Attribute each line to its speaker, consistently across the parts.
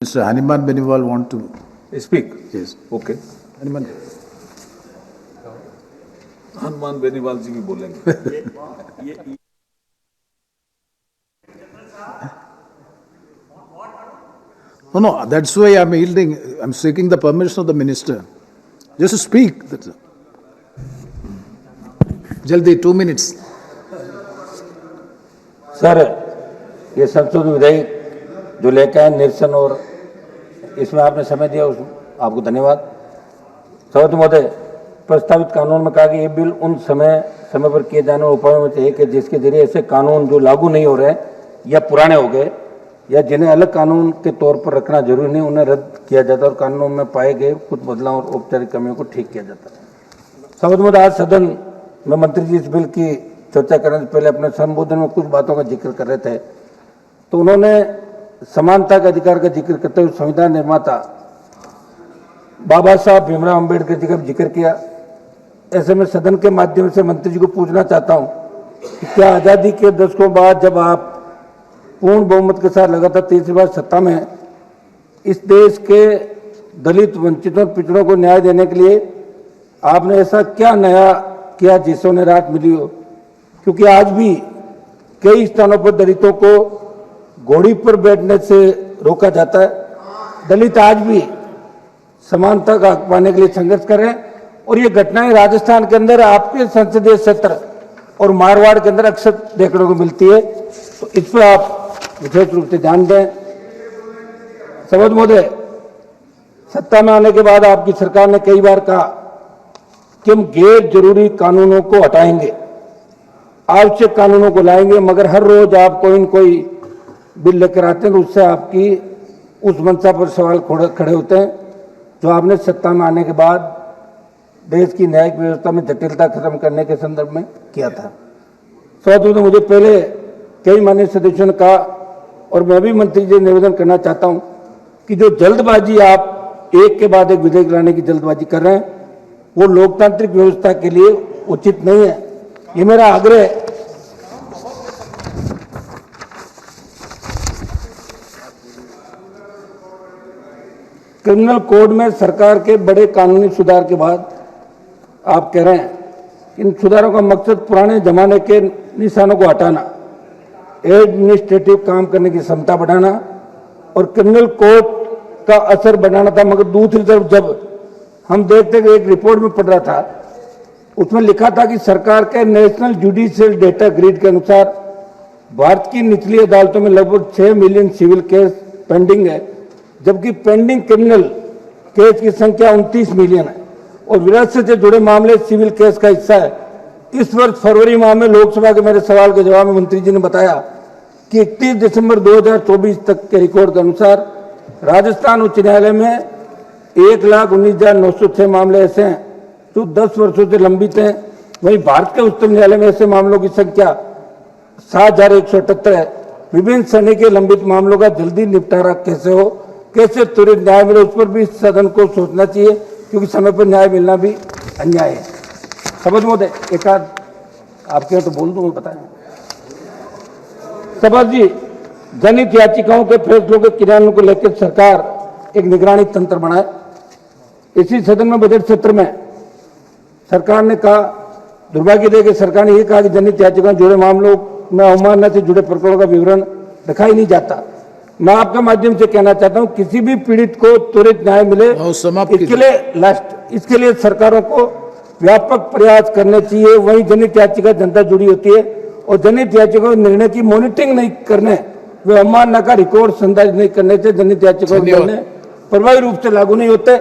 Speaker 1: Mr. Hanuman Beniwal want to
Speaker 2: speak.
Speaker 1: yes.
Speaker 2: Okay.
Speaker 1: Hanuman.
Speaker 2: Hanuman Beniwal जी भी बोलेंगे.
Speaker 1: No, that's why I'm yielding. I'm seeking the permission of the minister. Just to speak. That's it. Jaldi, 2 minutes.
Speaker 3: Sir, ये संशोधित विधेयक जो लेकर आए निरसन और इसमें आपने समय दिया उस आपको धन्यवाद. सभापति महोदय, प्रस्तावित कानून में कहा कि ये बिल उन समय पर किए जाने वाले उपायों में से एक है जिसके जरिए ऐसे कानून जो लागू नहीं हो रहे या पुराने हो गए या जिन्हें अलग कानून के तौर पर रखना जरूरी नहीं उन्हें रद्द किया जाता और कानूनों में पाए गए कुछ बदलाव और औपचारिक कमियों को ठीक किया जाता. सभापति महोदय, आज सदन में मंत्री जी इस बिल की चर्चा करने से पहले अपने संबोधन में कुछ बातों का जिक्र कर रहे थे, तो उन्होंने समानता के अधिकार का जिक्र करते हुए संविधान निर्माता बाबा साहब भीमराव अम्बेडकर जी का जिक्र किया. ऐसे में सदन के माध्यम से मंत्री जी को पूछना चाहता हूं कि क्या आज़ादी के दशकों बाद जब आप पूर्ण बहुमत के साथ लगातार तीसरी बार सत्ता में हैं, इस देश के दलित वंचितों और पिछड़ों को न्याय देने के लिए आपने ऐसा क्या नया किया जिससे उन्हें राहत मिली हो? क्योंकि आज भी कई स्थानों पर दलितों को घोड़ी पर बैठने से रोका जाता है. दलित आज भी समानता का हक पाने के लिए संघर्ष कर रहे हैं और ये घटनाएं राजस्थान के अंदर आपके संसदीय क्षेत्र और मारवाड़ के अंदर अक्सर देखने को मिलती है. तो इस पर आप विशेष रूप से ध्यान दें. सभापति महोदय, सत्ता में आने के बाद आपकी सरकार ने कई बार कहा कि हम गैर जरूरी कानूनों को हटाएंगे, आवश्यक कानूनों को लाएंगे, मगर हर रोज आप कोई न कोई बिल लेकर आते हैं तो उससे आपकी उस मंशा पर सवाल खड़े होते हैं जो आपने सत्ता में आने के बाद देश की न्यायिक व्यवस्था में जटिलता खत्म करने के संदर्भ में किया था. सभापति ने मुझे पहले कई माननीय सदस्यों ने कहा और मैं भी मंत्री जी निवेदन करना चाहता हूं कि जो जल्दबाजी आप एक के बाद एक विधेयक लाने की जल्दबाजी कर रहे हैं वो लोकतांत्रिक व्यवस्था के लिए उचित नहीं है. ये मेरा आग्रह है. क्रिमिनल कोड में सरकार के बड़े कानूनी सुधार के बाद आप कह रहे हैं कि इन सुधारों का मकसद पुराने जमाने के निशानों को हटाना, एडमिनिस्ट्रेटिव काम करने की क्षमता बढ़ाना और क्रिमिनल कोड का असर बढ़ाना था. मगर दूसरी तरफ जब हम देखते कि एक रिपोर्ट में पढ़ रहा था उसमें लिखा था कि सरकार के नेशनल जुडिशियल डेटा ग्रिड के अनुसार भारत की निचली अदालतों में लगभग 6 मिलियन सिविल केस पेंडिंग है, जबकि पेंडिंग क्रिमिनल केस की संख्या 29 मिलियन है और विरासत से जुड़े मामले सिविल केस का हिस्सा है. इस वर्ष फरवरी माह में लोकसभा के मेरे सवाल के जवाब में मंत्री जी ने बताया कि 31 दिसंबर 2024 तक के रिकॉर्ड के अनुसार राजस्थान उच्च न्यायालय में 1,19,906 मामले ऐसे हैं जो 10 वर्षों से लंबित हैं. वहीं भारत के उच्चतम न्यायालय में ऐसे मामलों की संख्या 7,178 है. विभिन्न श्रेणी के लंबित मामलों का जल्दी निपटारा कैसे हो, कैसे त्वरित न्याय मिले, उस पर भी सदन को सोचना चाहिए क्योंकि समय पर न्याय मिलना भी अन्याय है. सभापति महोदय, एक आध आपके यहाँ तो बोल दूंगा, बताएं. सभापति जी, जनहित याचिकाओं के फैसलों के क्रियान्वयन को लेकर सरकार एक निगरानी तंत्र बनाए. इसी सदन में बजट सत्र में सरकार ने कहा, दुर्भाग्य है कि सरकार ने यह कहा कि जनहित याचिकाओं जुड़े मामलों में अवमानना से जुड़े प्रकरणों का विवरण रखा ही नहीं जाता. मैं आपके माध्यम से कहना चाहता हूं किसी भी पीड़ित को त्वरित न्याय मिले इसके लिए सरकारों को व्यापक प्रयास करने चाहिए. वहीं जनहित याचिका जनता जुड़ी होती है और जनहित याचिका निर्णय की मॉनिटरिंग नहीं करने, वे अवमानना का रिकॉर्ड संदर्ज नहीं करने से जनहित याचिका निर्णय प्रभावी रूप से लागू नहीं होते.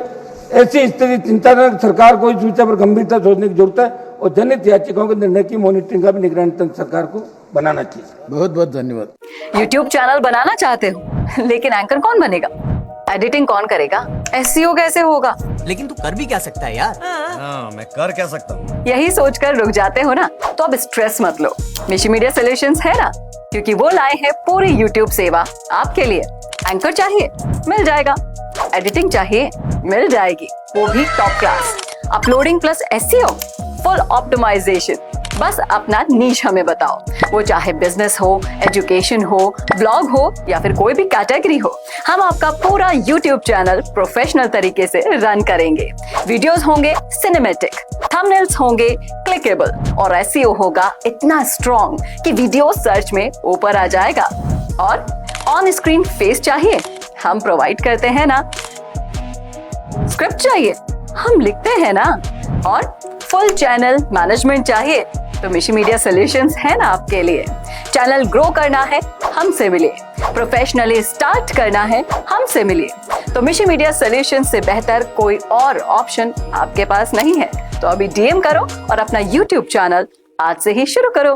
Speaker 3: ऐसी स्थिति चिंताजनक. सरकार को इस विषय पर गंभीरता सोचने की जरूरत है और जनहित याचिकाओं के निर्णय की मॉनिटरिंग का भी निगरानी तंत्र सरकार को बनाना चाहिए.
Speaker 1: बहुत बहुत धन्यवाद.
Speaker 4: YouTube चैनल बनाना चाहते हो लेकिन एंकर कौन बनेगा, एडिटिंग कौन करेगा, SEO कैसे होगा?
Speaker 5: लेकिन तू कर भी क्या सकता है यार? मैं कर क्या सकता हूँ?
Speaker 4: यही सोचकर रुक जाते हो ना, तो अब स्ट्रेस मत लो. मिशी मीडिया सॉल्यूशंस है ना, क्योंकि वो लाए हैं पूरी YouTube सेवा आपके लिए. एंकर चाहिए मिल जाएगा, एडिटिंग चाहिए मिल जाएगी, वो भी top class. Uploading plus SEO, full optimization, बस अपना नीश हमें बताओ, वो चाहे बिजनेस हो, एजुकेशन हो, ब्लॉग हो या फिर कोई भी कैटेगरी हो, हम आपका पूरा YouTube चैनल प्रोफेशनल तरीके से रन करेंगे। वीडियोस होंगे सिनेमैटिक, थंबनेल्स होंगे क्लिकेबल और SEO होगा इतना स्ट्रॉन्ग कि वीडियो सर्च में ऊपर आ जाएगा। और ऑन स्क्रीन फेस चाहिए, हम प्रोवाइड करते हैं ना। स्क्रिप्ट चाहिए, हम लिखते हैं ना। और फुल चैनल मैनेजमेंट चाहिए तो मिशी मीडिया सॉल्यूशंस है ना आपके लिए। चैनल ग्रो करना है, हमसे मिलिए। प्रोफेशनली स्टार्ट करना है, हमसे मिलिए। तो मिशी मीडिया सॉल्यूशंस से बेहतर कोई और ऑप्शन आपके पास नहीं है। तो अभी DM करो और अपना YouTube चैनल आज से ही शुरू करो।